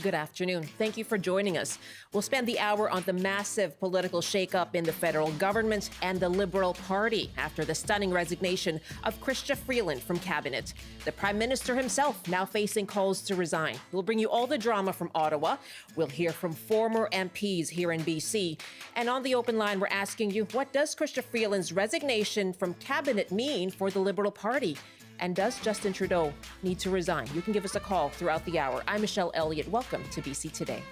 Good afternoon. Thank you for joining us. We'll spend the hour on the massive political shakeup in the federal government and the Liberal Party after the stunning resignation of Chrystia Freeland from Cabinet. The Prime Minister himself now facing calls to resign. We'll bring you all the drama from Ottawa. We'll hear from former MPs here in BC. And on the open line, we're asking you, what does Chrystia Freeland's resignation from Cabinet mean for the Liberal Party? And does Justin Trudeau need to resign? You can give us a call throughout the hour. I'm Michelle Elliott. Welcome to BC Today.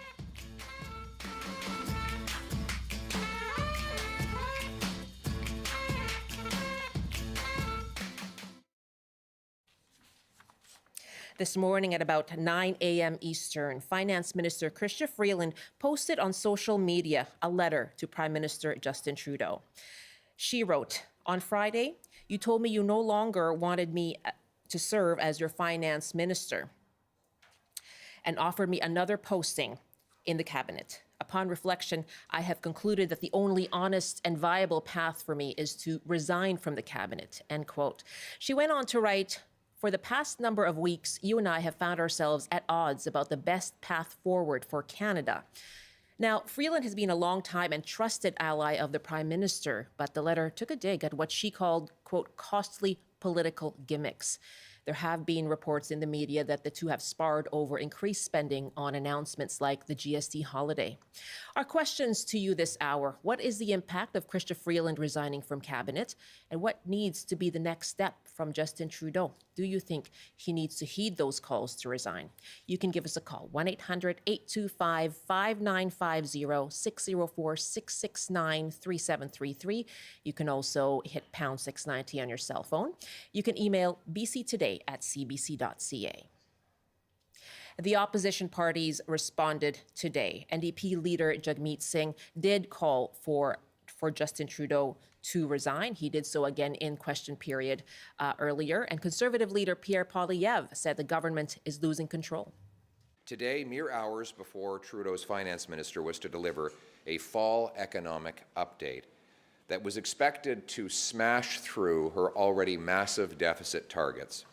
This morning at about 9 a.m. Eastern, Finance Minister Chrystia Freeland posted on social media a letter to Prime Minister Justin Trudeau. She wrote, "On Friday, you told me you no longer wanted me to serve as your finance minister and offered me another posting in the cabinet. Upon reflection, I have concluded that the only honest and viable path for me is to resign from the cabinet," end quote. She went on to write, "For the past number of weeks, you and I have found ourselves at odds about the best path forward for Canada." Now, Freeland has been a long time and trusted ally of the Prime Minister, but the letter took a dig at what she called, quote, costly political gimmicks. There have been reports in the media that the two have sparred over increased spending on announcements like the GST holiday. Our questions to you this hour: what is the impact of Chrystia Freeland resigning from Cabinet? And what needs to be the next step from Justin Trudeau? Do you think he needs to heed those calls to resign? You can give us a call, 1-800-825-5950, 604-669-3733. You can also hit pound 690 on your cell phone. You can email bctoday@cbc.ca. The opposition parties responded today. NDP leader Jagmeet Singh did call for Justin Trudeau to resign. He did so again in question period earlier. And Conservative leader Pierre Poilievre said the government is losing control. Today, mere hours before Trudeau's finance minister was to deliver a fall economic update that was expected to smash through her already massive deficit targets,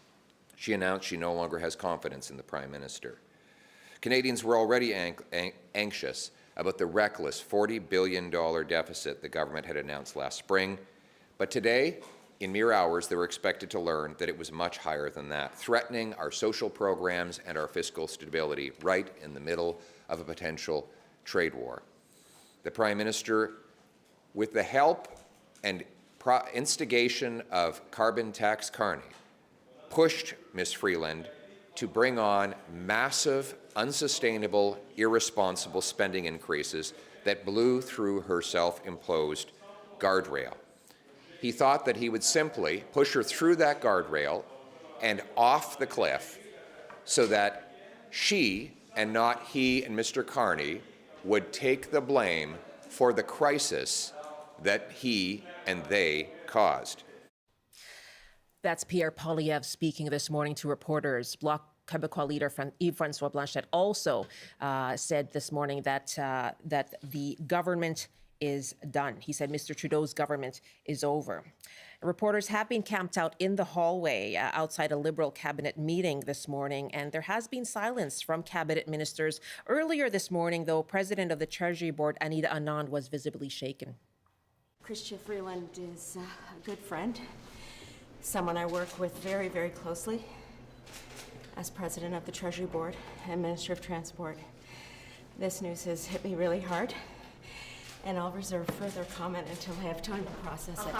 she announced she no longer has confidence in the Prime Minister. Canadians were already anxious about the reckless $40 billion deficit the government had announced last spring. But today, in mere hours, they were expected to learn that it was much higher than that, threatening our social programs and our fiscal stability right in the middle of a potential trade war. The Prime Minister, with the help and instigation of carbon tax carney, pushed Ms. Freeland to bring on massive, unsustainable, irresponsible spending increases that blew through her self-imposed guardrail. He thought that he would simply push her through that guardrail and off the cliff so that she, and not he and Mr. Carney, would take the blame for the crisis that he and they caused. That's Pierre Poilievre speaking this morning to reporters. Bloc Québécois leader Yves-François Blanchet also said this morning that the government is done. He said Mr. Trudeau's government is over. Reporters have been camped out in the hallway outside a Liberal cabinet meeting this morning, and there has been silence from cabinet ministers. Earlier this morning, though, President of the Treasury Board, Anita Anand, was visibly shaken. Chrystia Freeland is a good friend, someone I work with very, very closely as President of the Treasury Board and Minister of Transport. This news has hit me really hard, and I'll reserve further comment until I have time to process it.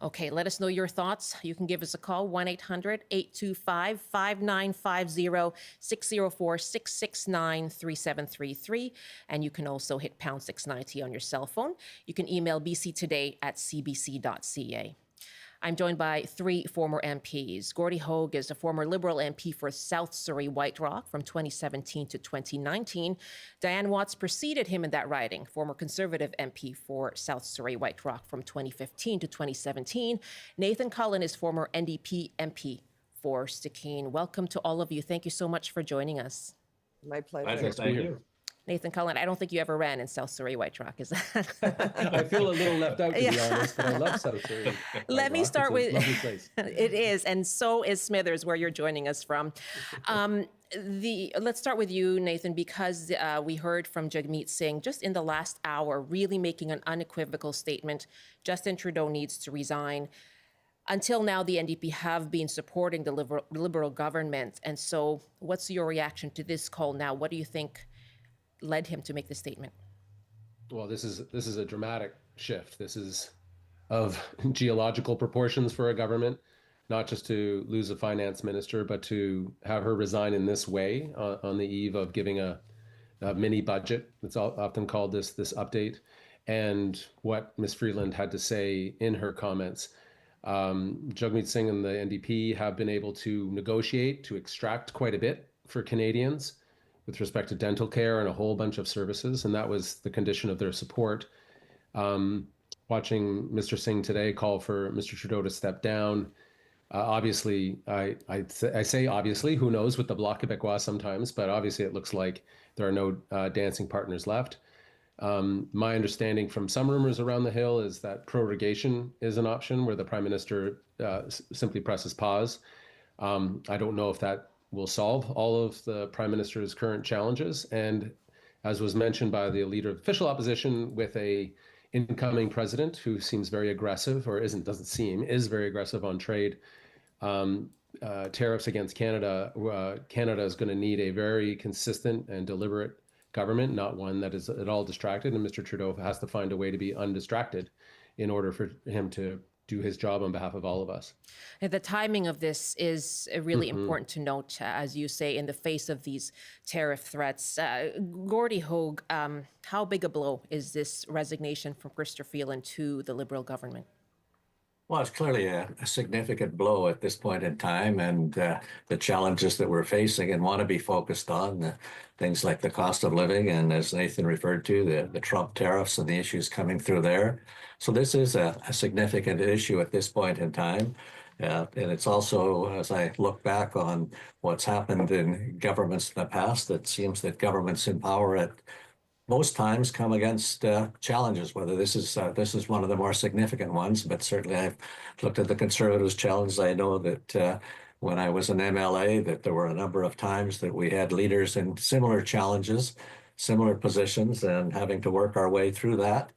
Okay, let us know your thoughts. You can give us a call, 1-800-825-5950, 604-669-3733. And you can also hit pound 690 on your cell phone. You can email bctoday@cbc.ca. I'm joined by three former MPs. Gordie Hogg is a former Liberal MP for South Surrey-White from 2017 to 2019. Dianne Watts preceded him in that riding, former Conservative MP for South Surrey-White from 2015 to 2017. Nathan Cullen is former NDP MP for Stikine. Welcome to all of you. Thank you so much for joining us. My pleasure. Thanks to you. Nathan Cullen, I don't think you ever ran in South Surrey-White Rock, is that? I feel a little left out, to be honest, but I love South Surrey. Let me start with, lovely place. It is, and so is Smithers, where you're joining us from. Let's start with you, Nathan, because we heard from Jagmeet Singh just in the last hour, really making an unequivocal statement. Justin Trudeau needs to resign. Until now, the NDP have been supporting the Liberal government. And so what's your reaction to this call now? What do you think led him to make this statement? Well, this is a dramatic shift. This is of geological proportions for a government, not just to lose a finance minister, but to have her resign in this way on the eve of giving a mini budget. It's often called this update. And what Ms. Freeland had to say in her comments. Jagmeet Singh and the NDP have been able to negotiate, to extract quite a bit for Canadians with respect to dental care and a whole bunch of services, and that was the condition of their support. Watching Mr. Singh today call for Mr. Trudeau to step down, obviously, I say obviously, who knows with the Bloc Québécois sometimes, but obviously it looks like there are no dancing partners left. My understanding from some rumors around the Hill is that prorogation is an option where the Prime Minister simply presses pause. I don't know if that will solve all of the Prime Minister's current challenges. And as was mentioned by the Leader of Official Opposition, with a incoming president who seems very aggressive, or is very aggressive on trade, tariffs against Canada, Canada is going to need a very consistent and deliberate government, not one that is at all distracted. And Mr. Trudeau has to find a way to be undistracted in order for him to do his job on behalf of all of us. And the timing of this is really important to note, as you say, in the face of these tariff threats. Gordie, Hogg, how big a blow is this resignation from Chrystia Freeland to the Liberal government? Well, it's clearly a significant blow at this point in time, and the challenges that we're facing and want to be focused on, things like the cost of living, and as Nathan referred to, the Trump tariffs and the issues coming through there. So this is a significant issue at this point in time. And it's also, as I look back on what's happened in governments in the past, it seems that governments in power at most times come against challenges, whether this is one of the more significant ones, but certainly I've looked at the Conservatives' challenges. I know that when I was an MLA, that there were a number of times that we had leaders in similar challenges, similar positions, and having to work our way through that.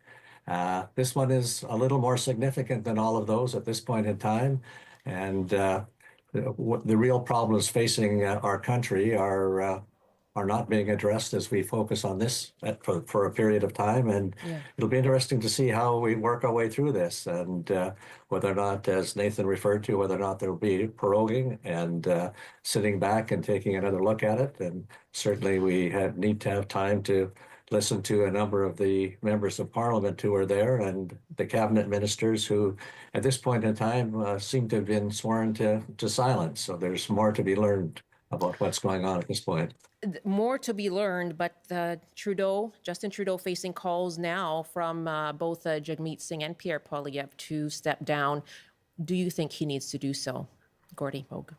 This one is a little more significant than all of those at this point in time. And the real problems facing our country are not being addressed as we focus on this for a period of time. And it'll be interesting to see how we work our way through this, and whether or not, as Nathan referred to, whether or not there will be proroguing and sitting back and taking another look at it. And certainly we need to have time to listen to a number of the members of Parliament who are there and the cabinet ministers who, at this point in time, seem to have been sworn to silence. So there's more to be learned about what's going on at this point. More to be learned, but Justin Trudeau facing calls now from both Jagmeet Singh and Pierre Poilievre to step down. Do you think he needs to do so, Gordie, Hogg?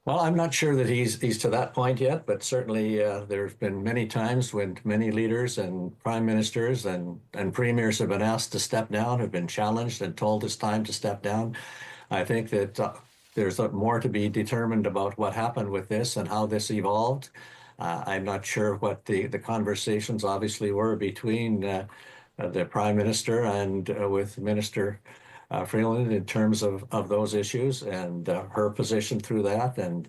Well, I'm not sure that he's to that point yet, but certainly there's been many times when many leaders and prime ministers and premiers have been asked to step down, have been challenged and told it's time to step down. I think that there's more to be determined about what happened with this and how this evolved. I'm not sure what the conversations obviously were between the Prime Minister and with Minister Freeland in terms of those issues and her position through that, and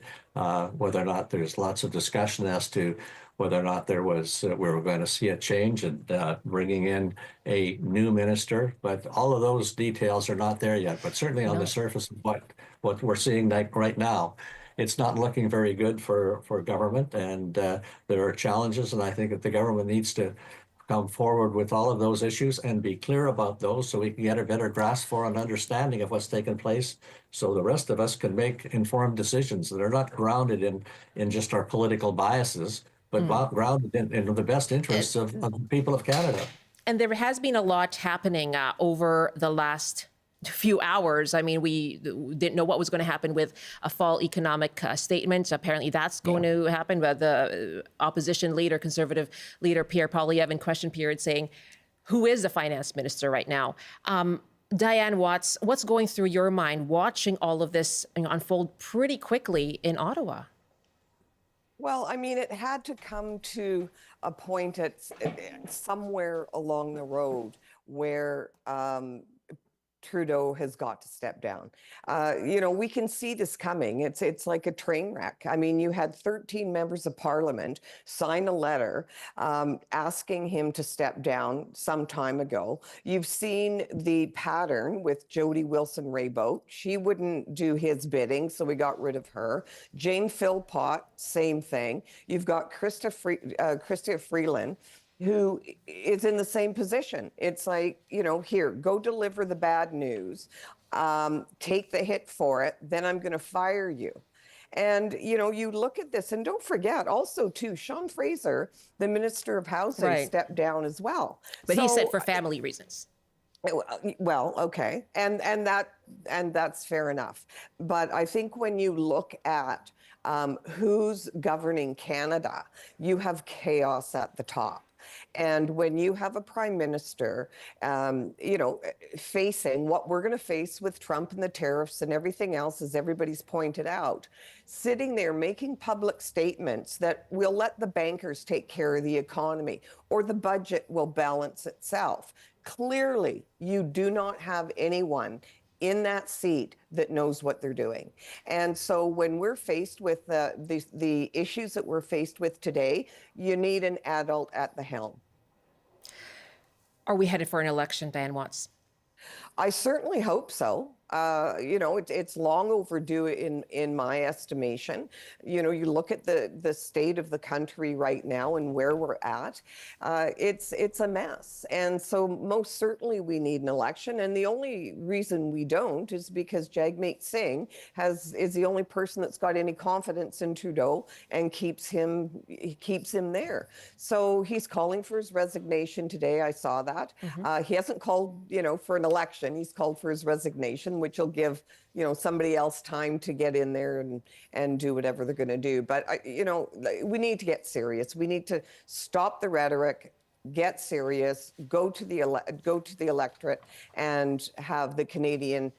whether or not there's lots of discussion as to whether or not we were going to see a change and bringing in a new minister. But all of those details are not there yet. But certainly on the surface of what we're seeing right now, it's not looking very good for government, and there are challenges. And I think that the government needs to come forward with all of those issues and be clear about those so we can get a better grasp for an understanding of what's taken place, so the rest of us can make informed decisions that are not grounded in just our political biases, but grounded in the best interests of the people of Canada. And there has been a lot happening over the last few hours. I mean, we didn't know what was going to happen with a fall economic statement. Apparently that's going to happen. But the opposition leader, Conservative leader Pierre Poilievre in question period saying, who is the finance minister right now? Dianne, what's going through your mind watching all of this unfold pretty quickly in Ottawa? Well, I mean, it had to come to a point at somewhere along the road where Trudeau has got to step down. We can see this coming. It's like a train wreck. I mean, you had 13 members of parliament sign a letter asking him to step down some time ago. You've seen the pattern with Jody Wilson-Raybould. She wouldn't do his bidding, so we got rid of her. Jane Philpott, same thing. You've got Chrystia Freeland, who is in the same position. It's like, here, go deliver the bad news, take the hit for it, then I'm going to fire you. And, you look at this, and don't forget also, too, Sean Fraser, the Minister of Housing, stepped down as well. But he said for family reasons. Well, okay. And that's fair enough. But I think when you look at who's governing Canada, you have chaos at the top. And when you have a prime minister, facing what we're going to face with Trump and the tariffs and everything else, as everybody's pointed out, sitting there making public statements that we'll let the bankers take care of the economy or the budget will balance itself. Clearly, you do not have anyone in that seat that knows what they're doing. And so when we're faced with the issues that we're faced with today, you need an adult at the helm. Are we headed for an election, Dianne Watts? I certainly hope so. It's long overdue in my estimation. You look at the state of the country right now and where we're at. It's a mess. And so most certainly we need an election. And the only reason we don't is because Jagmeet Singh is the only person that's got any confidence in Trudeau and keeps him there. So he's calling for his resignation today. I saw that. He hasn't called, for an election. He's called for his resignation, which will give, somebody else time to get in there and do whatever they're going to do. But, we need to get serious. We need to stop the rhetoric, get serious, go to the electorate and have the Canadian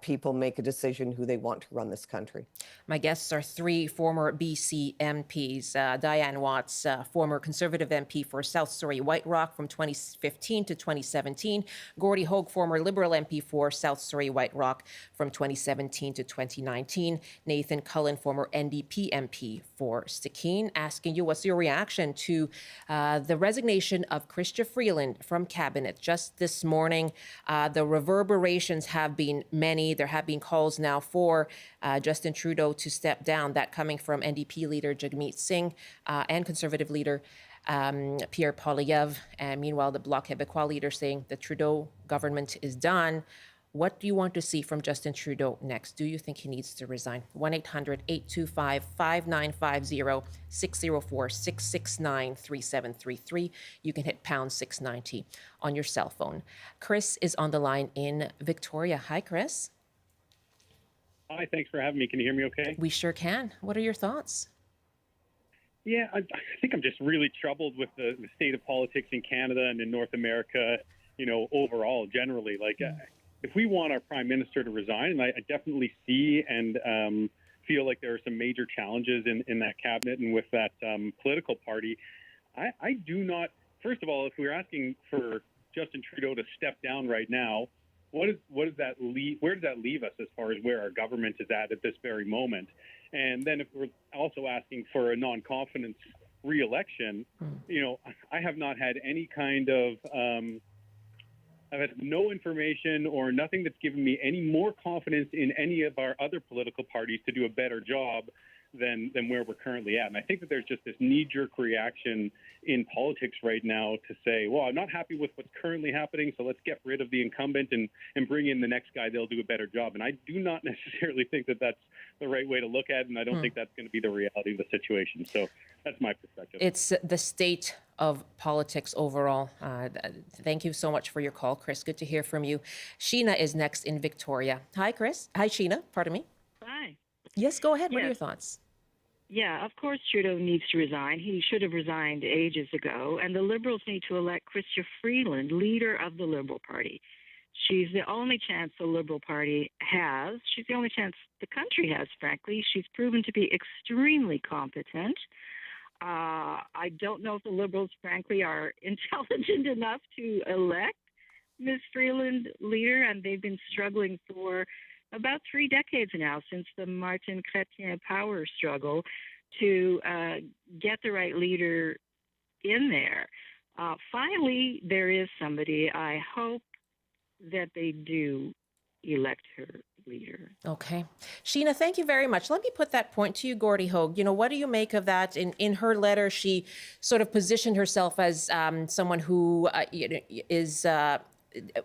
people make a decision who they want to run this country. My guests are three former BC MPs. Dianne Watts, former Conservative MP for South Surrey-White Rock from 2015 to 2017. Gordie, Hogg, former Liberal MP for South Surrey-White Rock from 2017 to 2019. Nathan Cullen, former NDP MP for Stikine. Asking you, what's your reaction to the resignation of Chrystia Freeland from Cabinet just this morning? The reverberations have been many. There have been calls now for Justin Trudeau to step down, that coming from NDP leader Jagmeet Singh and Conservative leader Pierre Poilievre. And meanwhile, the Bloc Québécois leader saying the Trudeau government is done. What do you want to see from Justin Trudeau next? Do you think he needs to resign? 1-800-825-5950, 604-669-3733. You can hit pound 690 on your cell phone. Chris is on the line in Victoria. Hi, Chris. Hi, thanks for having me. Can you hear me okay? We sure can. What are your thoughts? Yeah, I think I'm just really troubled with the state of politics in Canada and in North America, overall, generally. If we want our prime minister to resign, and I definitely see and feel like there are some major challenges in that cabinet and with that political party, I do not. First of all, if we're asking for Justin Trudeau to step down right now, what does that leave? Where does that leave us as far as where our government is at this very moment? And then if we're also asking for a non-confidence re-election, I have not had any kind of I've had no information or nothing that's given me any more confidence in any of our other political parties to do a better job than where we're currently at. And I think that there's just this knee-jerk reaction in politics right now to say, well, I'm not happy with what's currently happening, so let's get rid of the incumbent and bring in the next guy. They'll do a better job. And I do not necessarily think that that's the right way to look at it, and I don't think that's going to be the reality of the situation. So that's my perspective. It's the state of politics overall. Thank you so much for your call, Chris. Good to hear from you. Sheena is next in Victoria. Hi, Chris. Hi, Sheena. Pardon me. Hi. Yes, go ahead. What are Yes. your thoughts? Yeah, of course Trudeau needs to resign. He should have resigned ages ago. And the Liberals need to elect Chrystia Freeland, leader of the Liberal Party. She's the only chance the Liberal Party has. She's the only chance the country has, frankly. She's proven to be extremely competent. I don't know if the Liberals, frankly, are intelligent enough to elect Ms. Freeland leader, and they've been struggling for about 3 decades now, since the Martin Chrétien power struggle, to get the right leader in there. Finally, there is somebody. I hope that they do elect her leader. Okay. Sheena, thank you very much. Let me put that point to you, Gordie Hogg. What do you make of that? In her letter, she sort of positioned herself as someone who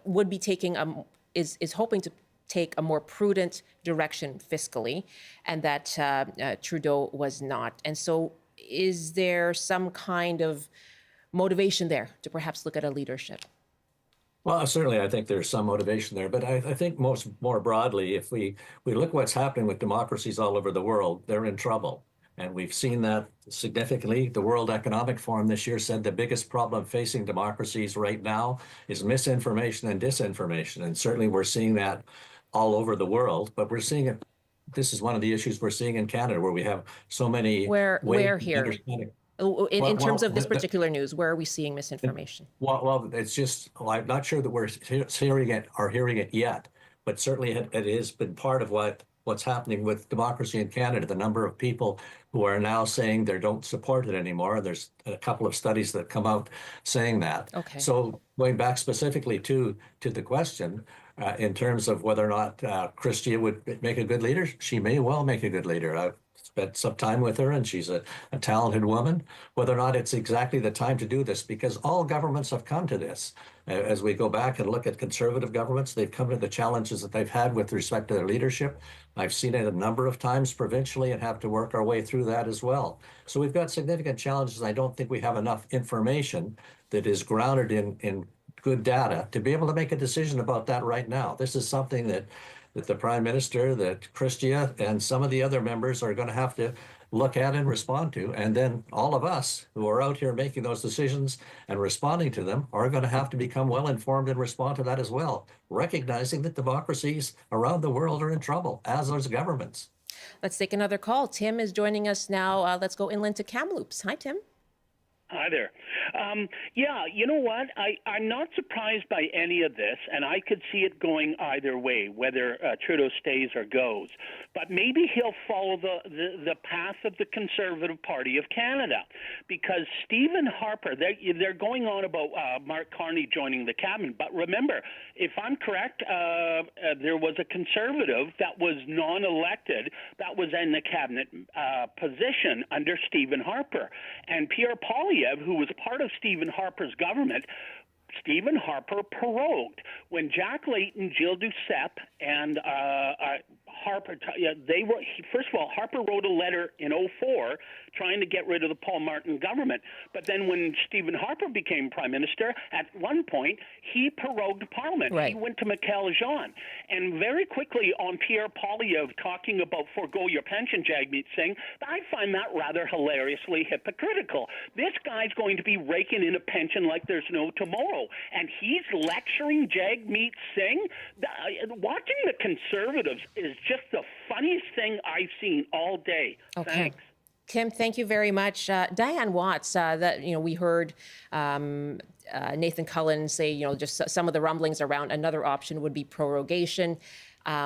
would be taking is hoping to take a more prudent direction fiscally, and that Trudeau was not. And so is there some kind of motivation there to perhaps look at a leadership? Well, certainly, I think there's some motivation there, but I think more broadly, if we look what's happening with democracies all over the world, they're in trouble. And we've seen that significantly. The World Economic Forum this year said the biggest problem facing democracies right now is misinformation and disinformation. And certainly we're seeing that all over the world, but we're seeing it. This is one of the issues we're seeing in Canada, where we have so many Where here? In terms of this well, particular news, where are we seeing misinformation? Well, it's just, I'm not sure that we're hearing it yet, but certainly it has been part of what's happening with democracy in Canada. The number of people who are now saying they don't support it anymore. There's a couple of studies that come out saying that. Okay. So going back specifically to the question, in terms of whether or not Chrystia would make a good leader, she may well make a good leader. I've spent some time with her, and she's a talented woman. Whether or not it's exactly the time to do this, because all governments have come to this. As we go back and look at conservative governments, they've come to the challenges that they've had with respect to their leadership. I've seen it a number of times provincially and have to work our way through that as well. So we've got significant challenges, and I don't think we have enough information that is grounded in good data to be able to make a decision about that right now. This is something that the Prime Minister, that Chrystia, and some of the other members are going to have to look at and respond to. And then all of us who are out here making those decisions and responding to them are going to have to become well informed and respond to that as well, recognizing that democracies around the world are in trouble, as those governments. Let's take another call. Tim is joining us now. Let's go inland to Kamloops. Hi, Tim. Hi there. Yeah, you know what? I'm not surprised by any of this, and I could see it going either way, whether Trudeau stays or goes. But maybe he'll follow the path of the Conservative Party of Canada, because Stephen Harper, they're going on about Mark Carney joining the cabinet. But remember, if I'm correct, there was a Conservative that was non-elected that was in the cabinet position under Stephen Harper. And Pierre Poilievre, who was part of Stephen Harper's government, Stephen Harper prorogued. When Jack Layton, Gilles Duceppe, and Harper, first of all, Harper wrote a letter in 2004 trying to get rid of the Paul Martin government. But then when Stephen Harper became Prime Minister, at one point, he prorogued Parliament. Right. He went to Michael-Jean. And very quickly on Pierre Poilievre talking about forego your pension, Jagmeet Singh, I find that rather hilariously hypocritical. This guy's going to be raking in a pension like there's no tomorrow. And he's lecturing Jagmeet Singh. Watching the Conservatives is just the funniest thing I've seen all day. Okay. Thanks. Tim, thank you very much. Dianne Watts, we heard Nathan Cullen say, just some of the rumblings around another option would be prorogation.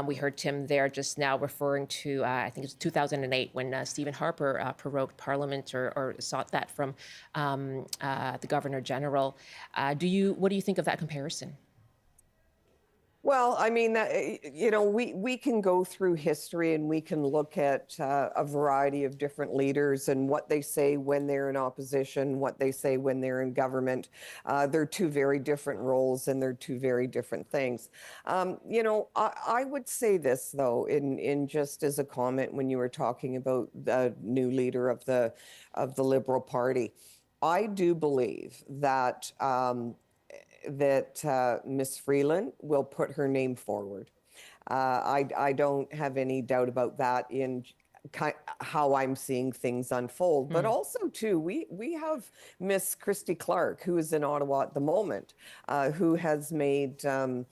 We heard Tim there just now referring to, I think it's 2008 when Stephen Harper prorogued Parliament or sought that from the Governor General. What do you think of that comparison? Well, I mean, we can go through history and we can look at a variety of different leaders and what they say when they're in opposition, what they say when they're in government. They're two very different roles and they're two very different things. I would say this, though, in just as a comment when you were talking about the new leader of the Liberal Party. I do believe that Ms. Freeland will put her name forward. I don't have any doubt about that in how I'm seeing things unfold. But also, too, we have Miss Christy Clark, who is in Ottawa at the moment, who has made some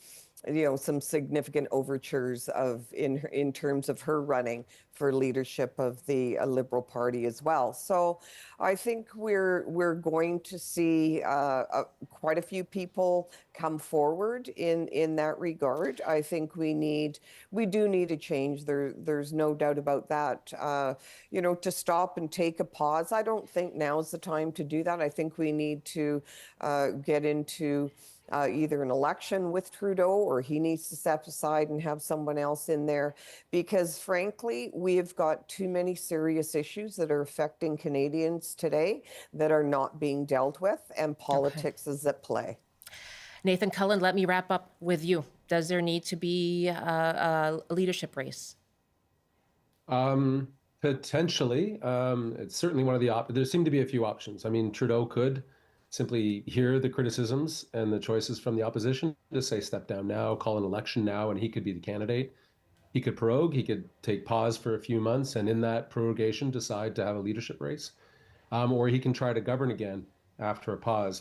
significant overtures in terms of her running for leadership of the Liberal Party as well. So I think we're going to see quite a few people come forward in that regard. I think we do need a change. There's no doubt about that. To stop and take a pause, I don't think now's the time to do that. I think we need to get into either an election with Trudeau, or he needs to step aside and have someone else in there, because frankly, we've got too many serious issues that are affecting Canadians today that are not being dealt with, and politics is at play. Nathan Cullen, let me wrap up with you. Does there need to be a leadership race? Potentially. It's certainly one of the there seem to be a few options. I mean, Trudeau could simply hear the criticisms and the choices from the opposition, just say step down now, call an election now, and he could be the candidate. He could prorogue, he could take pause for a few months, and in that prorogation decide to have a leadership race. Or he can try to govern again after a pause.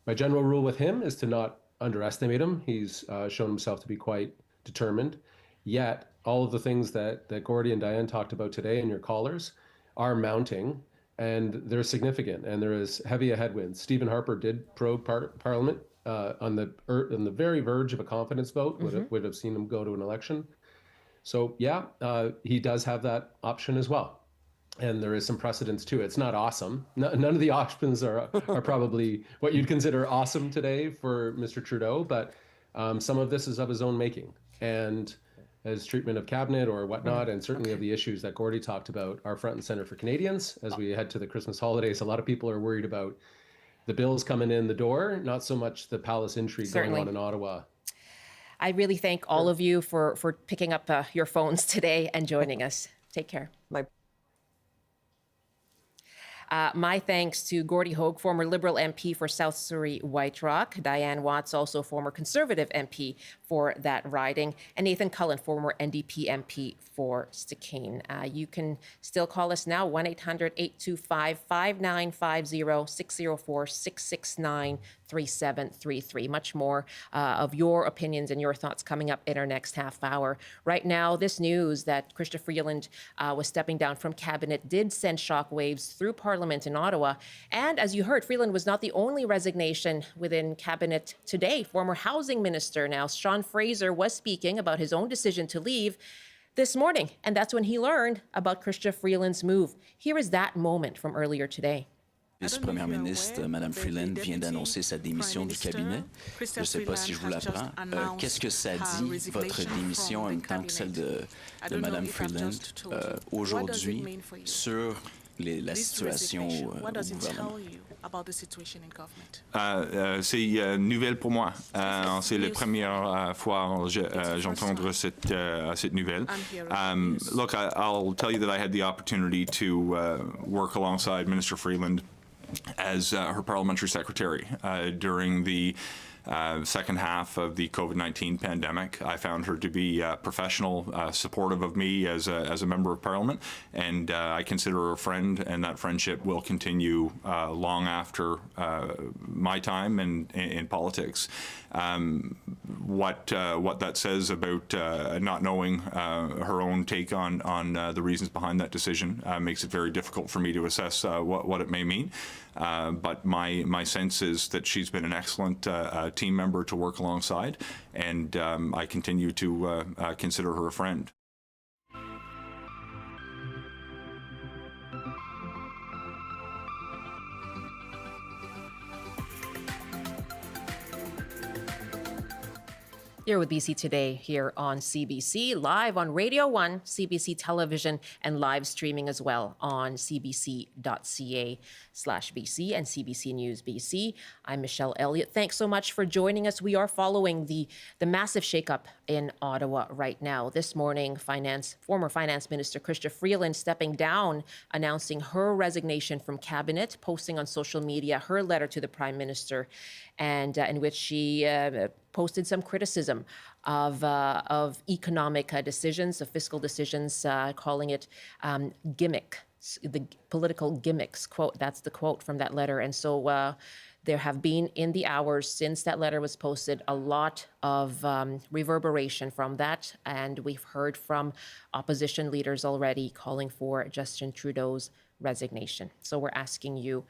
My general rule with him is to not underestimate him. He's shown himself to be quite determined. Yet, all of the things that Gordie and Dianne talked about today and your callers are mounting, and they're significant, and there is heavy a headwind. Stephen Harper did probe Parliament on the very verge of a confidence vote, would have seen him go to an election. So yeah, he does have that option as well. And there is some precedence to it. It's not awesome. None of the options are probably what you'd consider awesome today for Mr. Trudeau, but some of this is of his own making. And his treatment of cabinet or whatnot, and certainly of the issues that Gordie talked about are front and center for Canadians as we head to the Christmas holidays. A lot of people are worried about the bills coming in the door, not so much the palace intrigue going on in Ottawa. I really thank all of you for picking up your phones today and joining us. Take care. My thanks to Gordie Hogg, former Liberal MP for South Surrey-White, Dianne Watts, also former Conservative MP for that riding, and Nathan Cullen, former NDP MP for Stikine. You can still call us now, 1-800-825-5950, 604-669-3733. Much more of your opinions and your thoughts coming up in our next half hour. Right now, this news that Chrystia Freeland was stepping down from cabinet did send shockwaves through Parliament in Ottawa. And as you heard, Freeland was not the only resignation within cabinet today. Former housing minister now, Sean Fraser, was speaking about his own decision to leave this morning. And that's when he learned about Chrystia Freeland's move. Here is that moment from earlier today. Vice-première ministre, Madame Freeland, vient d'annoncer sa démission du cabinet. Je ne sais pas si je vous l'apprends. Qu'est-ce que ça dit, votre démission, en même temps que celle de Madame Freeland, aujourd'hui, sur la situation au gouvernement? C'est nouvelle pour moi. C'est la première fois j'entends cette nouvelle. Look, I'll tell you that I had the opportunity to work alongside Minister Freeland as her parliamentary secretary during the second half of the COVID-19 pandemic. I found her to be professional, supportive of me as a member of Parliament, and I consider her a friend, and that friendship will continue long after my time in politics. What that says about not knowing her own take on the reasons behind that decision makes it very difficult for me to assess what it may mean. But my sense is that she's been an excellent team member to work alongside, and I continue to consider her a friend. You're with BC Today here on CBC, live on Radio 1, CBC Television, and live streaming as well on cbc.ca/BC and CBC News BC. I'm Michelle Elliott. Thanks so much for joining us. We are following the massive shakeup in Ottawa right now. This morning, former Finance Minister Chrystia Freeland stepping down, announcing her resignation from cabinet, posting on social media her letter to the Prime Minister, and in which she posted some criticism of economic decisions, of fiscal decisions, calling it gimmick, the political gimmicks. Quote, that's the quote from that letter. And so there have been, in the hours since that letter was posted, a lot of reverberation from that. And we've heard from opposition leaders already calling for Justin Trudeau's resignation. So we're asking you,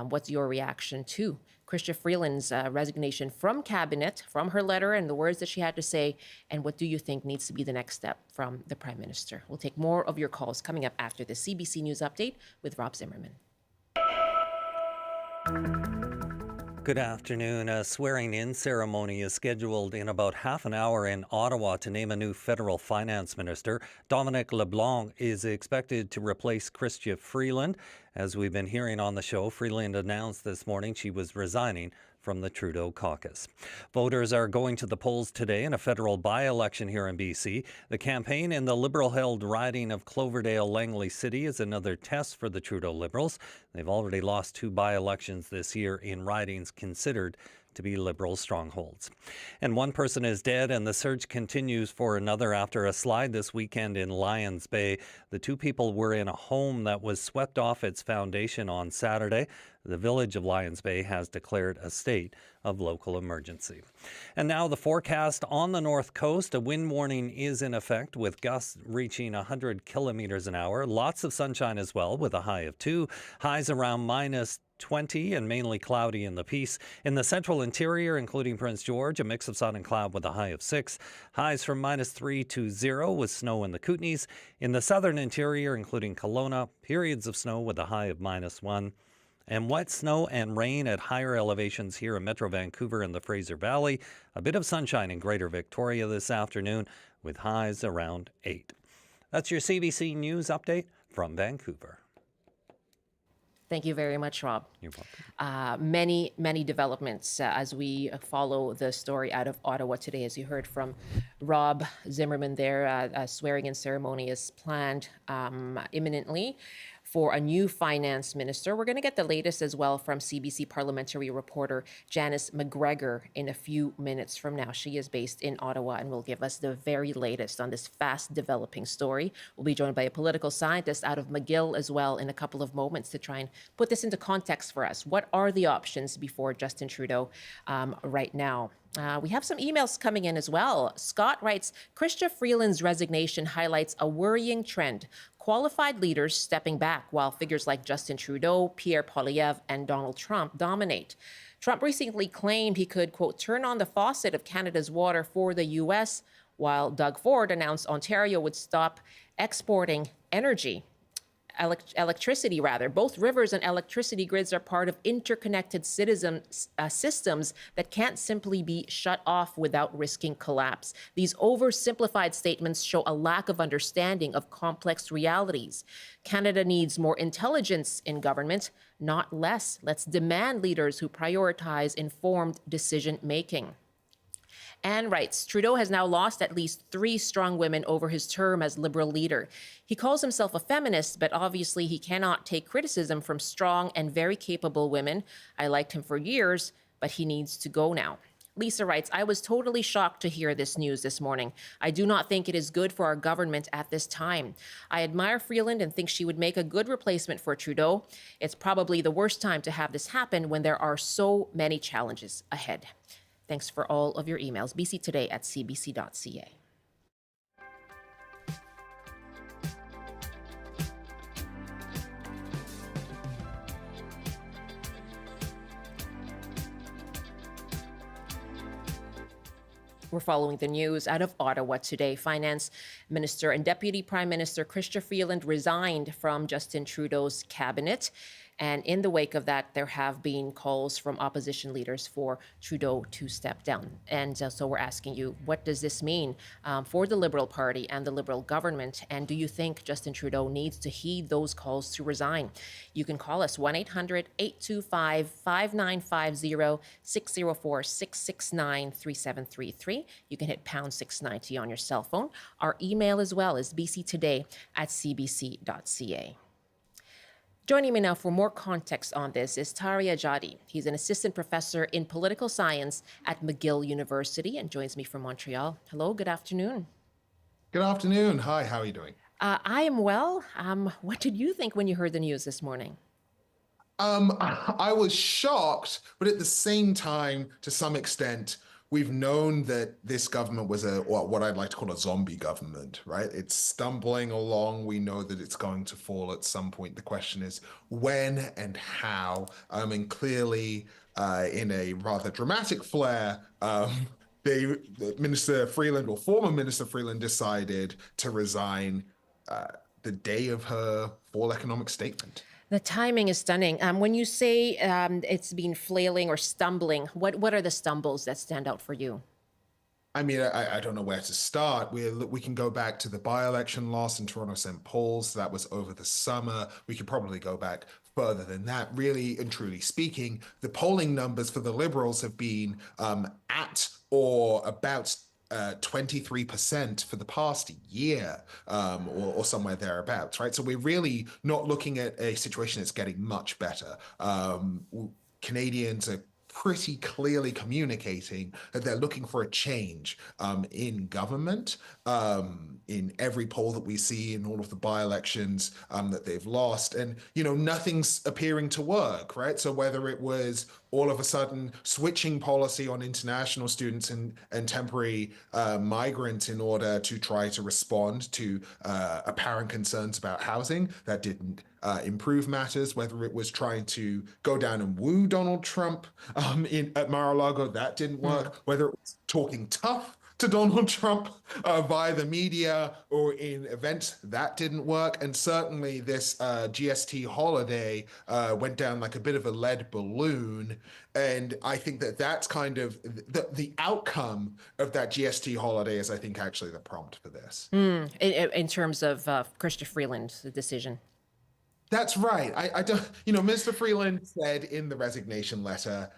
what's your reaction to Chrystia Freeland's resignation from cabinet, from her letter and the words that she had to say, and what do you think needs to be the next step from the Prime Minister? We'll take more of your calls coming up after the CBC News Update with Rob Zimmerman. Good afternoon. A swearing-in ceremony is scheduled in about half an hour in Ottawa to name a new federal finance minister. Dominic LeBlanc is expected to replace Chrystia Freeland. As we've been hearing on the show, Freeland announced this morning she was resigning from the Trudeau caucus. Voters are going to the polls today in a federal by-election here in BC. The campaign in the Liberal-held riding of Cloverdale-Langley City is another test for the Trudeau Liberals. They've already lost 2 by-elections this year in ridings considered to be Liberal strongholds. And one person is dead, and the search continues for another after a slide this weekend in Lions Bay. The 2 people were in a home that was swept off its foundation on Saturday. The village of Lions Bay has declared a state of local emergency. And now the forecast on the north coast. A wind warning is in effect with gusts reaching 100 kilometers an hour. Lots of sunshine as well with a high of 2. Highs around -20 and mainly cloudy in the Peace. In the central interior, including Prince George, a mix of sun and cloud with a high of 6. Highs from -3 to 0 with snow in the Kootenays. In the southern interior, including Kelowna, periods of snow with a high of -1. And wet snow and rain at higher elevations here in Metro Vancouver and the Fraser Valley. A bit of sunshine in Greater Victoria this afternoon with highs around 8. That's your CBC News Update from Vancouver. Thank you very much, Rob. You're welcome. Many developments as we follow the story out of Ottawa today. As you heard from Rob Zimmerman there, a swearing-in ceremony is planned imminently for a new finance minister. We're going to get the latest as well from CBC parliamentary reporter Janice McGregor in a few minutes from now. She is based in Ottawa and will give us the very latest on this fast developing story. We'll be joined by a political scientist out of McGill as well in a couple of moments to try and put this into context for us. What are the options before Justin Trudeau right now? We have some emails coming in as well. Scott writes, Chrystia Freeland's resignation highlights a worrying trend. Qualified leaders stepping back while figures like Justin Trudeau, Pierre Poilievre, and Donald Trump dominate. Trump recently claimed he could, quote, turn on the faucet of Canada's water for the U.S., while Doug Ford announced Ontario would stop exporting electricity. Both rivers and electricity grids are part of interconnected systems that can't simply be shut off without risking collapse. These oversimplified statements show a lack of understanding of complex realities. Canada needs more intelligence in government, not less. Let's demand leaders who prioritize informed decision-making. Anne writes, Trudeau has now lost at least 3 strong women over his term as Liberal leader. He calls himself a feminist, but obviously he cannot take criticism from strong and very capable women. I liked him for years, but he needs to go now. Lisa writes, I was totally shocked to hear this news this morning. I do not think it is good for our government at this time. I admire Freeland and think she would make a good replacement for Trudeau. It's probably the worst time to have this happen when there are so many challenges ahead. Thanks for all of your emails. BC Today at cbc.ca. We're following the news out of Ottawa today. Finance Minister and Deputy Prime Minister Chrystia Freeland resigned from Justin Trudeau's cabinet. And in the wake of that, there have been calls from opposition leaders for Trudeau to step down. And so we're asking you, what does this mean for the Liberal Party and the Liberal government? And do you think Justin Trudeau needs to heed those calls to resign? You can call us 1-800-825-5950, 604-669-3733. You can hit pound 690 on your cell phone. Our email as well is bctoday@cbc.ca. Joining me now for more context on this is Tarya Jadi. He's an assistant professor in political science at McGill University and joins me from Montreal. Hello, good afternoon. Good afternoon. Hi, how are you doing? I am well. What did you think when you heard the news this morning? I was shocked, but at the same time, to some extent, we've known that this government was what I'd like to call a zombie government, right? It's stumbling along. We know that it's going to fall at some point. The question is when and how. And clearly, in a rather dramatic flair, Minister Freeland, or former Minister Freeland, decided to resign the day of her fall economic statement. The timing is stunning. When you say it's been flailing or stumbling, what are the stumbles that stand out for you? I mean, I don't know where to start. We can go back to the by-election loss in Toronto St. Paul's. That was over the summer. We could probably go back further than that. Really and truly speaking, the polling numbers for the Liberals have been at or about 23% for the past year, or somewhere thereabouts, right? So we're really not looking at a situation that's getting much better. Canadians are pretty clearly communicating that they're looking for a change in government. In every poll that we see, in all of the by-elections that they've lost, and nothing's appearing to work, right? So whether it was all of a sudden switching policy on international students and temporary migrants in order to try to respond to apparent concerns about housing, that didn't improve matters. Whether it was trying to go down and woo Donald Trump at Mar-a-Lago, that didn't work. Whether it was talking tough to Donald Trump via the media or in events, that didn't work. And certainly this GST holiday went down like a bit of a lead balloon. And I think that that's kind of the outcome of that GST holiday is, I think, actually the prompt for this. In terms of Chrystia Freeland's decision. That's right. I don't, Minister Freeland said in the resignation letter,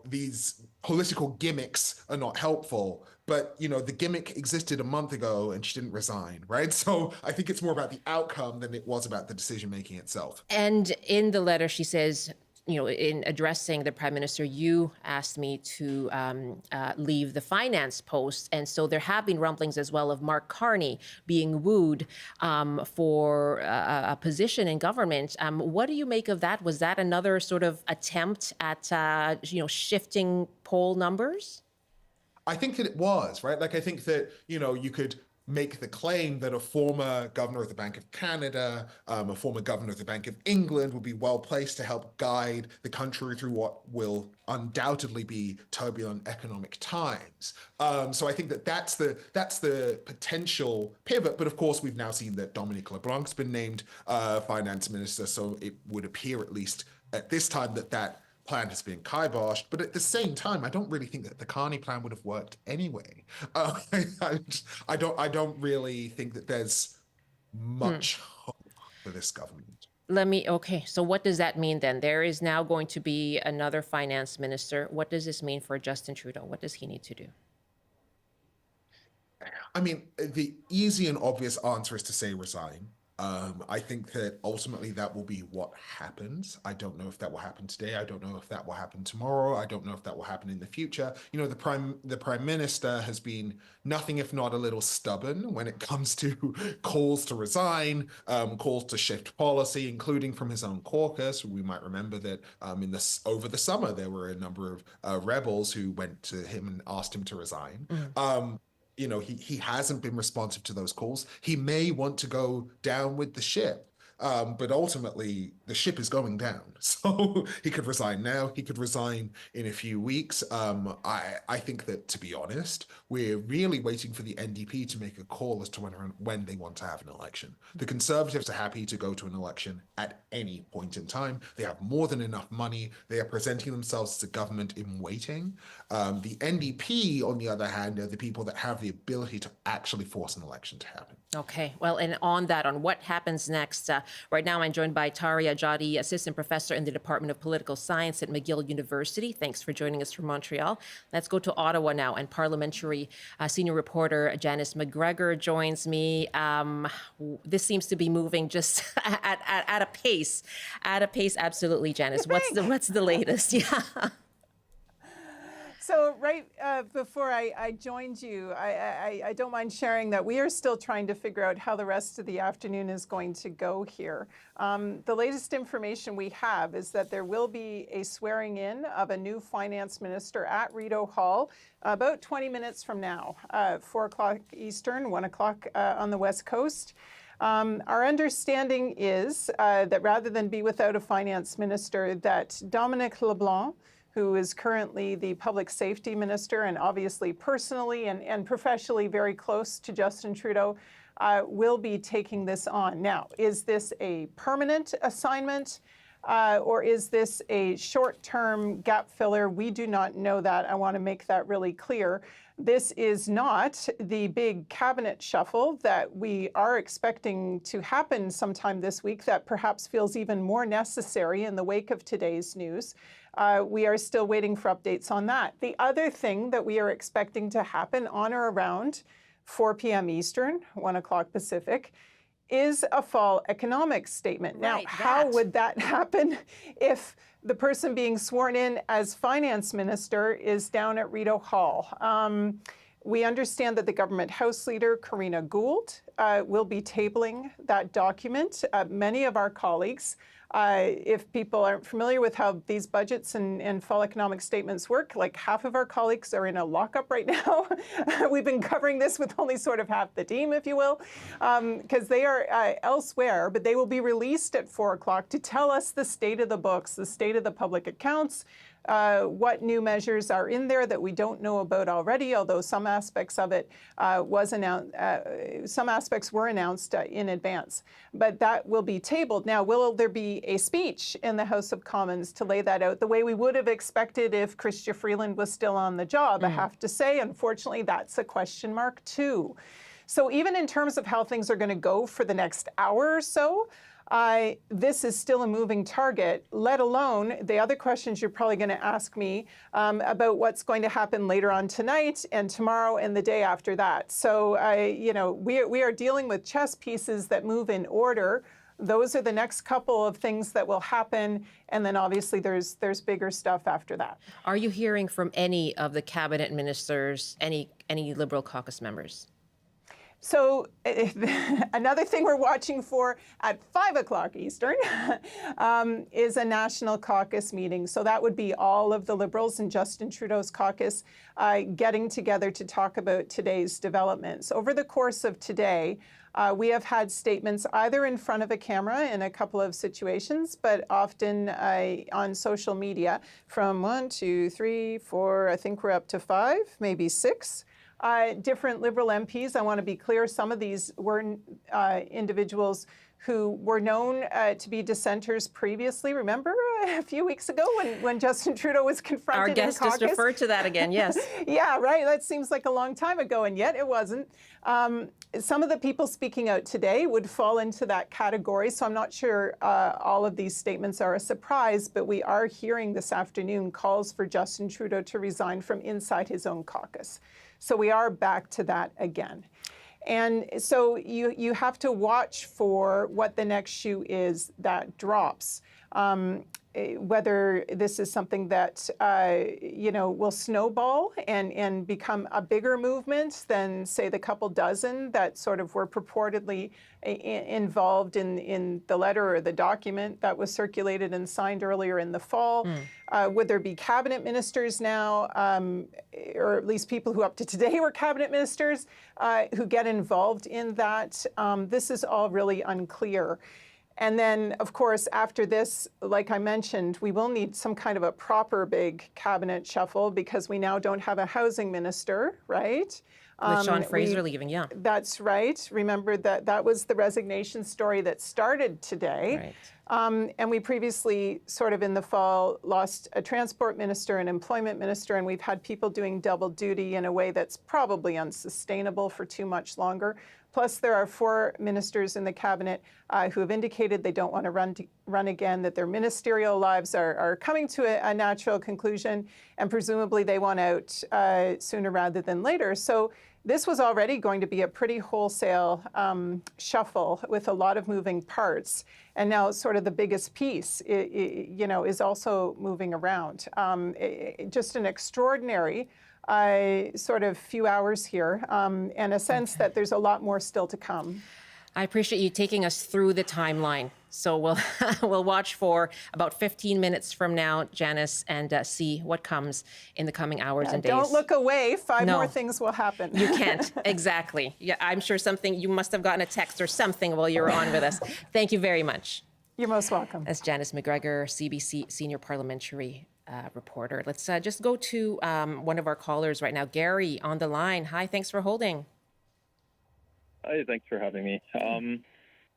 these political gimmicks are not helpful, but, the gimmick existed a month ago and she didn't resign, right? So I think it's more about the outcome than it was about the decision-making itself. And in the letter, she says, in addressing the Prime Minister, you asked me to leave the finance post. And so there have been rumblings as well of Mark Carney being wooed for a position in government. What do you make of that? Was that another sort of attempt at, shifting poll numbers? I think that it was, right? Like, I think that, you could make the claim that a former governor of the Bank of Canada, a former governor of the Bank of England would be well placed to help guide the country through what will undoubtedly be turbulent economic times. So I think that that's the potential pivot. But of course, we've now seen that Dominic LeBlanc's been named finance minister. So it would appear, at least at this time, that plan has been kiboshed, but at the same time, I don't really think that the Carney plan would have worked anyway. I don't really think that there's much hope for this government. Okay, so what does that mean then? There is now going to be another finance minister. What does this mean for Justin Trudeau? What does he need to do? I mean, the easy and obvious answer is to say resign. I think that ultimately that will be what happens. I don't know if that will happen today. I don't know if that will happen tomorrow. I don't know if that will happen in the future. The Prime Minister has been nothing if not a little stubborn when it comes to calls to resign, calls to shift policy, including from his own caucus. We might remember that over the summer there were a number of rebels who went to him and asked him to resign. He hasn't been responsive to those calls. He may want to go down with the ship. But ultimately, the ship is going down. So he could resign now. He could resign in a few weeks. I think that, to be honest, we're really waiting for the NDP to make a call as to when they want to have an election. The Conservatives are happy to go to an election at any point in time. They have more than enough money. They are presenting themselves as a government in waiting. The NDP, on the other hand, are the people that have the ability to actually force an election to happen. Okay, well, and on what happens next, right now I'm joined by Taria Jodi, Assistant Professor in the Department of Political Science at McGill University. Thanks for joining us from Montreal. Let's go to Ottawa now, and Parliamentary Senior Reporter Janice McGregor joins me. This seems to be moving just at a pace, absolutely, Janice. What's the latest? Yeah. So right before I joined you, I don't mind sharing that we are still trying to figure out how the rest of the afternoon is going to go here. The latest information we have is that there will be a swearing in of a new finance minister at Rideau Hall about 20 minutes from now, 4 o'clock Eastern, 1 o'clock on the West Coast. Our understanding is that rather than be without a finance minister, that Dominic LeBlanc, who is currently the public safety minister and obviously personally and professionally very close to Justin Trudeau, will be taking this on. Now, is this a permanent assignment or is this a short-term gap filler? We do not know that. I want to make that really clear. This is not the big cabinet shuffle that we are expecting to happen sometime this week that perhaps feels even more necessary in the wake of today's news. We are still waiting for updates on that. The other thing that we are expecting to happen on or around 4 p.m. Eastern, 1 o'clock Pacific, is a fall economic statement. Now, how would that happen if the person being sworn in as finance minister is down at Rideau Hall? We understand that the government House Leader, Karina Gould, will be tabling that document. Many of our colleagues, if people aren't familiar with how these budgets and fall economic statements work, like half of our colleagues are in a lockup right now. We've been covering this with only sort of half the team, if you will, because they are elsewhere, but they will be released at 4 o'clock to tell us the state of the books, the state of the public accounts, what new measures are in there that we don't know about already, although some aspects of it some aspects were announced in advance. But that will be tabled. Now, will there be a speech in the House of Commons to lay that out the way we would have expected if Chrystia Freeland was still on the job? I have to say, unfortunately, that's a question mark too. So even in terms of how things are going to go for the next hour or so, this is still a moving target, let alone the other questions you're probably going to ask me about what's going to happen later on tonight and tomorrow and the day after that. So, we are dealing with chess pieces that move in order. Those are the next couple of things that will happen. And then obviously there's bigger stuff after that. Are you hearing from any of the cabinet ministers, any Liberal caucus members? So another thing we're watching for at 5 o'clock Eastern is a national caucus meeting. So that would be all of the Liberals and Justin Trudeau's caucus getting together to talk about today's developments. Over the course of today, we have had statements either in front of a camera in a couple of situations, but often on social media from 1, 2, 3, 4, I think we're up to 5, maybe 6. Different Liberal MPs. I want to be clear, some of these were individuals who were known to be dissenters previously. Remember a few weeks ago when Justin Trudeau was confronted in caucus? Our guest just referred to that again, yes. Yeah, right. That seems like a long time ago, and yet it wasn't. Some of the people speaking out today would fall into that category, so I'm not sure all of these statements are a surprise, but we are hearing this afternoon calls for Justin Trudeau to resign from inside his own caucus. So we are back to that again. And so you have to watch for what the next shoe is that drops. Whether this is something that will snowball and become a bigger movement than, say, the couple dozen that sort of were purportedly involved in the letter or the document that was circulated and signed earlier in the fall. Would there be cabinet ministers now, or at least people who up to today were cabinet ministers, who get involved in that? This is all really unclear. And then, of course, after this, like I mentioned, we will need some kind of a proper big cabinet shuffle because we now don't have a housing minister, right? With Sean Fraser leaving, yeah. That's right. Remember that was the resignation story that started today. Right. And we previously, sort of in the fall, lost a transport minister, an employment minister, and we've had people doing double duty in a way that's probably unsustainable for too much longer. Plus, there are 4 ministers in the cabinet who have indicated they don't want to run again, that their ministerial lives are coming to a natural conclusion, and presumably they want out sooner rather than later. So this was already going to be a pretty wholesale shuffle with a lot of moving parts. And now sort of the biggest piece, is also moving around. Just an extraordinary sort of few hours here, and a sense that there's a lot more still to come. I appreciate you taking us through the timeline. So we'll we'll watch for about 15 minutes from now, Janice, and see what comes in the coming hours and days. Don't look away. 5 more things will happen. You can't. Exactly. Yeah, I'm sure you must have gotten a text or something while you were on with us. Thank you very much. You're most welcome. That's Janice McGregor, CBC Senior Parliamentary Reporter. Let's just go to one of our callers right now, Gary, on the line. Hi, thanks for holding. Hi, thanks for having me.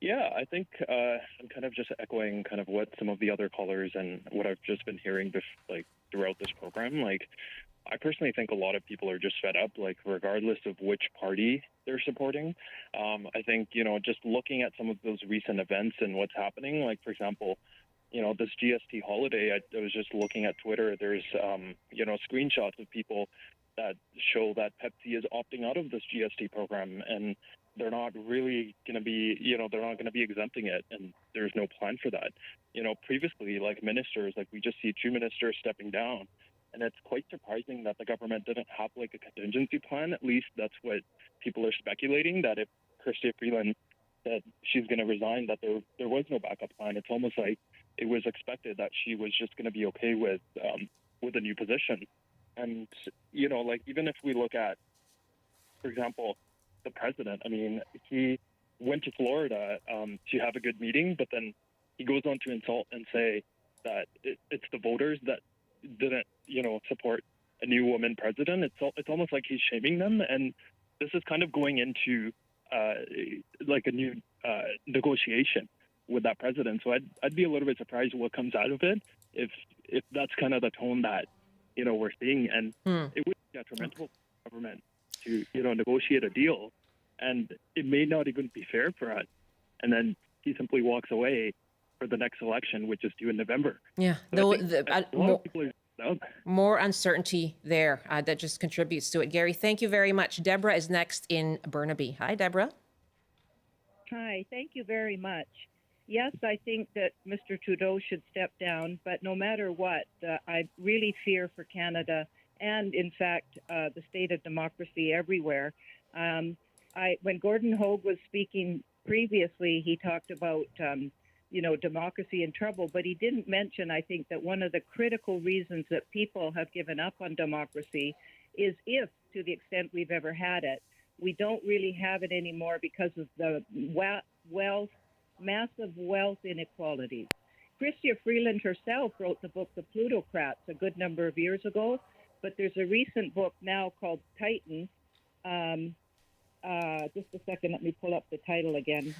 Yeah, I think I'm kind of just echoing kind of what some of the other callers and what I've just been hearing throughout this program. I personally think a lot of people are just fed up, regardless of which party they're supporting. I think, just looking at some of those recent events and what's happening, for example, this GST holiday, I was just looking at Twitter. There's, screenshots of people that show that Pepsi is opting out of this GST program, and they're not really going to be, they're not going to be exempting it, and there's no plan for that. Previously, ministers, we just see 2 ministers stepping down, and it's quite surprising that the government didn't have a contingency plan. At least that's what people are speculating, that if Chrystia Freeland said she's going to resign, that there was no backup plan. It's almost like it was expected that she was just going to be okay with a new position. And, even if we look at, for example, the president, he went to Florida to have a good meeting, but then he goes on to insult and say that it's the voters that didn't, support a new woman president. It's almost like he's shaming them. And this is kind of going into a new negotiation with that president. So I'd be a little bit surprised what comes out of it if that's kind of the tone that, we're seeing. And it would be detrimental to the government to, negotiate a deal. And it may not even be fair for us. And then he simply walks away for the next election, which is due in November. Yeah. More uncertainty there that just contributes to it. Gary, thank you very much. Deborah is next in Burnaby. Hi, Deborah. Hi, thank you very much. Yes, I think that Mr. Trudeau should step down, but no matter what, I really fear for Canada and, in fact, the state of democracy everywhere. When Gordon Hogg was speaking previously, he talked about, democracy in trouble, but he didn't mention, I think, that one of the critical reasons that people have given up on democracy is if, to the extent we've ever had it, we don't really have it anymore because of the massive wealth inequalities. Chrystia Freeland herself wrote the book The Plutocrats a good number of years ago, but there's a recent book now called Titan. Just a second, let me pull up the title again.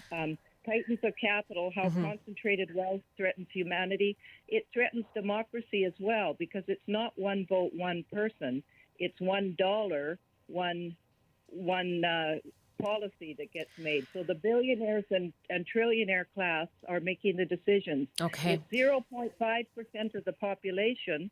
Titans of Capital, How Concentrated Wealth Threatens Humanity. It threatens democracy as well, because it's not one vote, one person. It's $1, one policy that gets made. So the billionaires and trillionaire class are making the decisions. Okay. If 0.5% of the population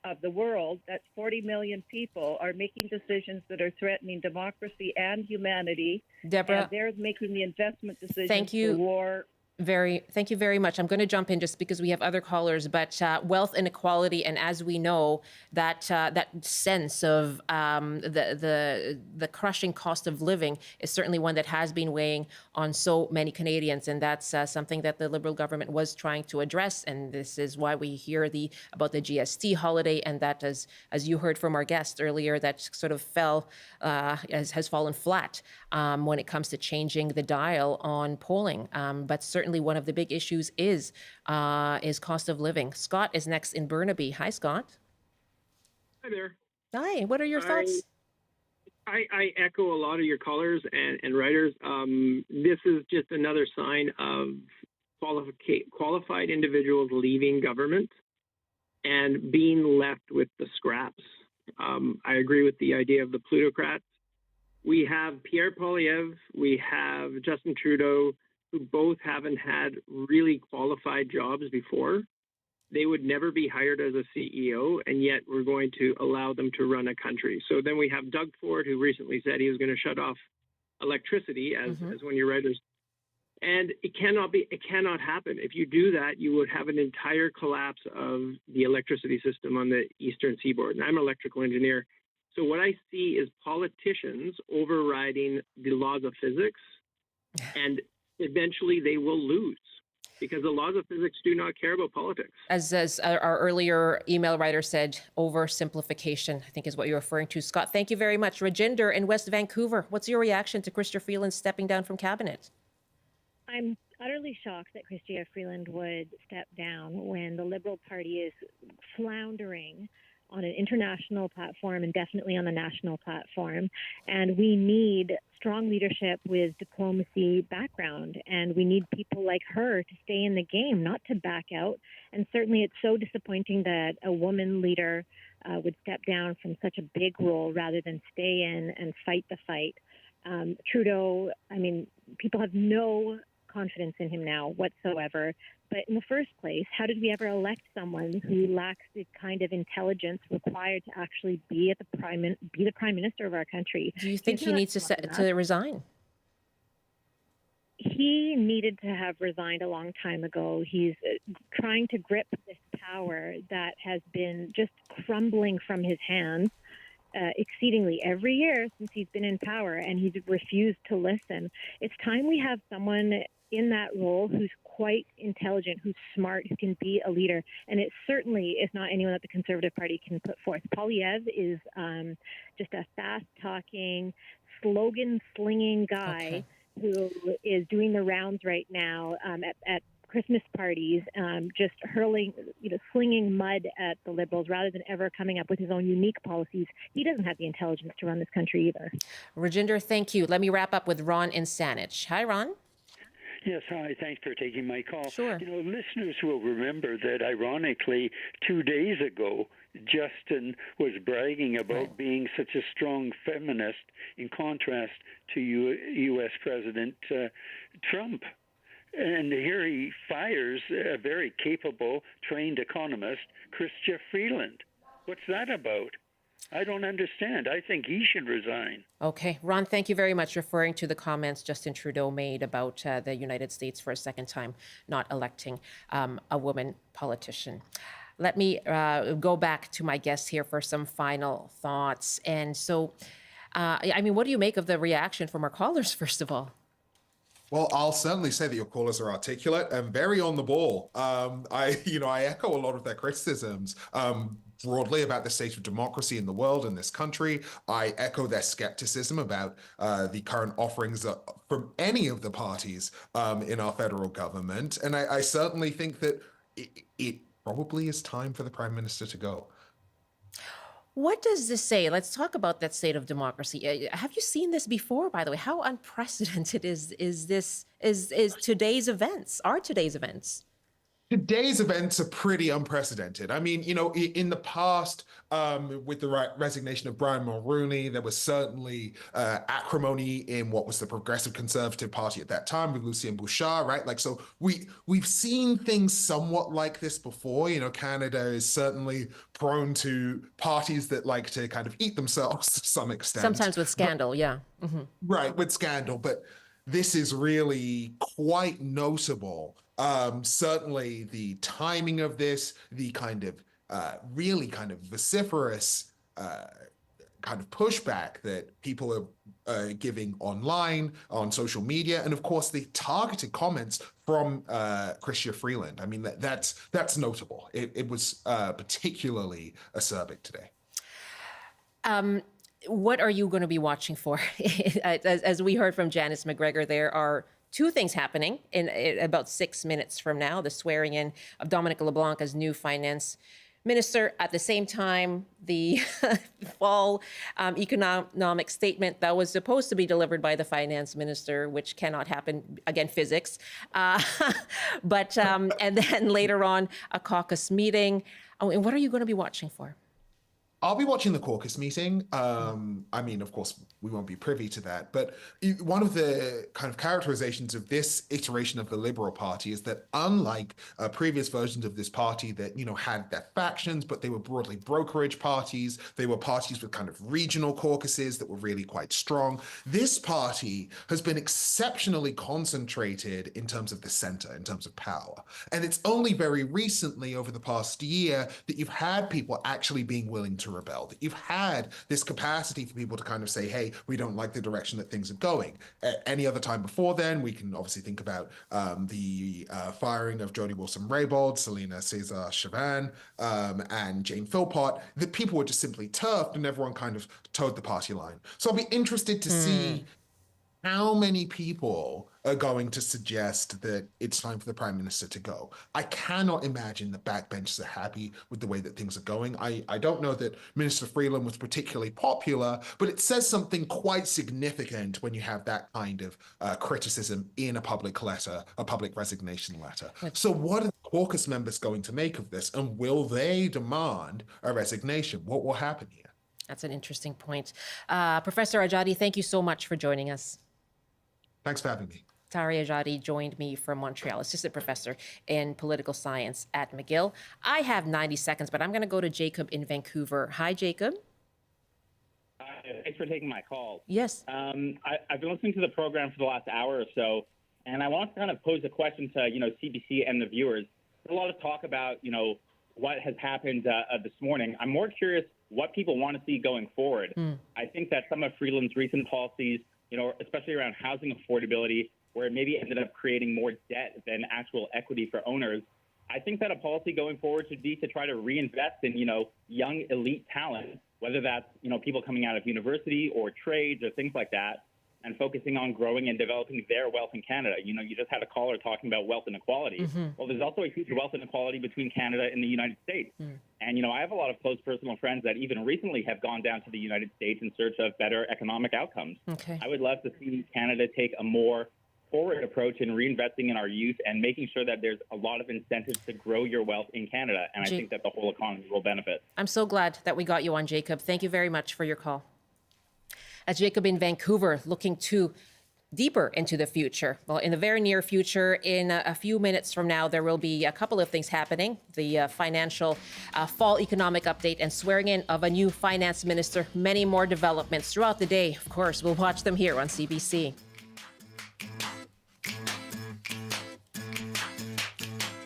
of the world, that's 40 million people, are making decisions that are threatening democracy and humanity. Deborah, and they're making the investment decisions thank you. for war. Thank you very much. I'm going to jump in just because we have other callers, but wealth inequality, and as we know, that sense of the crushing cost of living is certainly one that has been weighing on so many Canadians, and that's something that the Liberal government was trying to address. And this is why we hear about the GST holiday, and that, as you heard from our guest earlier, that sort of has fallen flat when it comes to changing the dial on polling. But certainly certainly one of the big issues is cost of living. Scott is next in Burnaby. Hi, Scott. Hi there. Hi. What are your thoughts? I echo a lot of your callers and writers. This is just another sign of qualified individuals leaving government and being left with the scraps. I agree with the idea of the plutocrats. We have Pierre Poilievre, we have Justin Trudeau, who both haven't had really qualified jobs before. They would never be hired as a CEO, and yet we're going to allow them to run a country. So then we have Doug Ford, who recently said he was going to shut off electricity, as one of your writers. And it cannot happen. If you do that, you would have an entire collapse of the electricity system on the eastern seaboard. And I'm an electrical engineer. So what I see is politicians overriding the laws of physics, and eventually they will lose because the laws of physics do not care about politics. As our earlier email writer said, oversimplification, I think is what you're referring to. Scott, thank you very much. Rajinder in West Vancouver, what's your reaction to Chrystia Freeland stepping down from cabinet? I'm utterly shocked that Chrystia Freeland would step down when the Liberal Party is floundering on an international platform and definitely on the national platform. And we need strong leadership with diplomacy background. And we need people like her to stay in the game, not to back out. And certainly it's so disappointing that a woman leader would step down from such a big role rather than stay in and fight the fight. Trudeau, I mean, people have no confidence in him now whatsoever. But in the first place, how did we ever elect someone who lacks the kind of intelligence required to actually be the prime minister of our country? Do you think he needs to resign? He needed to have resigned a long time ago. He's trying to grip this power that has been just crumbling from his hands exceedingly every year since he's been in power, and he's refused to listen. It's time we have someone in that role who's quite intelligent, who's smart, who can be a leader. And it certainly is not anyone that the Conservative Party can put forth. Poilievre is just a fast-talking, slogan-slinging guy who is doing the rounds right now at Christmas parties, just hurling, slinging mud at the Liberals rather than ever coming up with his own unique policies. He doesn't have the intelligence to run this country either. Rajinder, thank you. Let me wrap up with Ron in Saanich. Hi, Ron. Yes, hi. Thanks for taking my call. Sure. Listeners will remember that, ironically, 2 days ago, Justin was bragging about being such a strong feminist in contrast to U.S. President Trump. And here he fires a very capable, trained economist, Chrystia Freeland. What's that about? I don't understand. I think he should resign. Okay. Ron, thank you very much, referring to the comments Justin Trudeau made about the United States for a second time not electing a woman politician. Let me go back to my guest here for some final thoughts. And so, what do you make of the reaction from our callers, first of all? Well, I'll certainly say that your callers are articulate and very on the ball. I echo a lot of their criticisms broadly about the state of democracy in the world and this country. I echo their skepticism about the current offerings from any of the parties in our federal government. And I certainly think that it probably is time for the Prime Minister to go. What does this say? Let's talk about that state of democracy. Have you seen this before, by the way? How unprecedented is today's events? Are today's events? Today's events are pretty unprecedented. I mean, in the past, with the resignation of Brian Mulroney, there was certainly acrimony in what was the Progressive Conservative Party at that time with Lucien Bouchard, right? Like, so we've seen things somewhat like this before. Canada is certainly prone to parties that like to kind of eat themselves to some extent. Sometimes with scandal, yeah. Mm-hmm. Right, with scandal. But this is really quite notable. Certainly the timing of this, the kind of really kind of vociferous kind of pushback that people are giving online, on social media, and of course the targeted comments from Chrystia Freeland. I mean, that's notable. It was particularly acerbic today. What are you going to be watching for? As we heard from Janice McGregor, there are two things happening in about 6 minutes from now, the swearing in of Dominic LeBlanc as new finance minister. At the same time, the fall economic statement that was supposed to be delivered by the finance minister, which cannot happen, again, physics. But and then later on, a caucus meeting. Oh, and what are you going to be watching for? I'll be watching the caucus meeting. I mean, of course, we won't be privy to that. But one of the kind of characterizations of this iteration of the Liberal Party is that unlike previous versions of this party that, had their factions, but they were broadly brokerage parties, they were parties with kind of regional caucuses that were really quite strong. This party has been exceptionally concentrated in terms of the center, in terms of power. And it's only very recently, over the past year, that you've had people actually being willing to rebel, that you've had this capacity for people to kind of say, hey, we don't like the direction that things are going. At any other time before then, we can obviously think about the firing of Jody Wilson-Raybould, Selena Cesar-Chavannes, and Jane Philpott, that people were just simply turfed and everyone kind of towed the party line. So I'll be interested to see how many people are going to suggest that it's time for the Prime Minister to go. I cannot imagine that backbenchers are happy with the way that things are going. I don't know that Minister Freeland was particularly popular, but it says something quite significant when you have that kind of criticism in a public letter, a public resignation letter. So what are the caucus members going to make of this? And will they demand a resignation? What will happen here? That's an interesting point. Professor Ajadi, thank you so much for joining us. Thanks for having me. Tari Ajadi joined me from Montreal, assistant professor in political science at McGill. I have 90 seconds, but I'm going to go to Jacob in Vancouver. Hi, Jacob. Thanks for taking my call. Yes. I've been listening to the program for the last hour or so, and I want to kind of pose a question to, CBC and the viewers. There's a lot of talk about, what has happened this morning. I'm more curious what people want to see going forward. I think that some of Freeland's recent policies, especially around housing affordability, where it maybe ended up creating more debt than actual equity for owners. I think that a policy going forward should be to try to reinvest in, young elite talent, whether that's, people coming out of university or trades or things like that, and focusing on growing and developing their wealth in Canada. You just had a caller talking about wealth inequality. Well, there's also a huge wealth inequality between Canada and the United States. And, I have a lot of close personal friends that even recently have gone down to the United States in search of better economic outcomes. Okay. I would love to see Canada take a more forward approach in reinvesting in our youth and making sure that there's a lot of incentives to grow your wealth in Canada. And I think that the whole economy will benefit. I'm so glad that we got you on, Jacob. Thank you very much for your call. As Jacob in Vancouver, looking deeper into the future. Well, in the very near future, in a few minutes from now, there will be a couple of things happening. The financial fall economic update and swearing in of a new finance minister. Many more developments throughout the day. Of course, we'll watch them here on CBC.